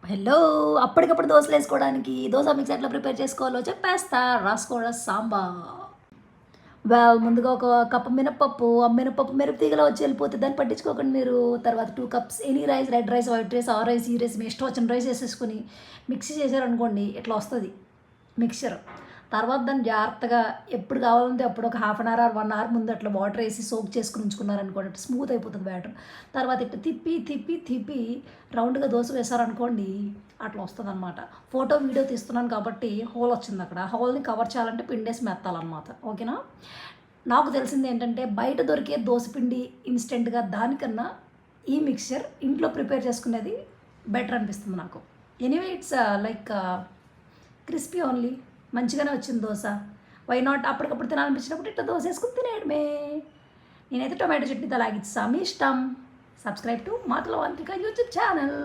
Hello! అప్పటికప్పుడు దోసలేసుకోవడానికి dosa mix ఎట్లా prepare చేసుకోవాలో చెప్పేస్తా. రాసుకోవడం సాంబా. ముందుగా ఒక కప్పు మినపప్పు, ఆ మినపప్పు మెరుపు వచ్చి వెళ్ళిపోతే దాన్ని పట్టించుకోకండి మీరు. తర్వాత 2 cups any rice, red rice, white rice, ఆ రైస్, ఈ రైస్ మీ ఇష్టం వచ్చిన రైస్ ఏసేసుకొని మిక్సీ చేశారనుకోండి ఇట్లా వస్తది మిక్స్చర్. తర్వాత దాన్ని జాగ్రత్తగా ఎప్పుడు కావాలంటే అప్పుడు ఒక half an hour or 1 hour ముందు అట్లా వాటర్ వేసి సోక్ చేసుకొని ఉంచుకున్నారనుకోండి అట్లా స్మూత్ అయిపోతుంది బ్యాటర్. తర్వాత ఇట్లా తిప్పి తిప్పి తిప్పి రౌండ్గా దోశ వేశారనుకోండి అట్లా వస్తుందన్నమాట. ఫోటో వీడియో తీస్తున్నాను కాబట్టి హోల్ వచ్చింది అక్కడ. హోల్ని కవర్ చేయాలంటే పిండేసి మెత్తాలన్నమాట. ఓకేనా? నాకు తెలిసింది ఏంటంటే బయట దొరికే దోసపిండి ఇన్స్టెంట్గా దానికన్నా ఈ మిక్స్చర్ ఇంట్లో ప్రిపేర్ చేసుకునేది బెటర్ అనిపిస్తుంది నాకు. Anyway it's like crispy only. మంచిగానే వచ్చింది దోశ. వై నాట్ అప్పటికప్పుడు తినాలనిపించినప్పుడు ఇట్లా దోశ వేసుకుని తినేయడమే. నేనైతే టొమాటో చట్నీతో లాగిచ్చా. మీ ఇష్టం. సబ్స్క్రైబ్ టు మాటల వంతిక యూట్యూబ్ ఛానల్.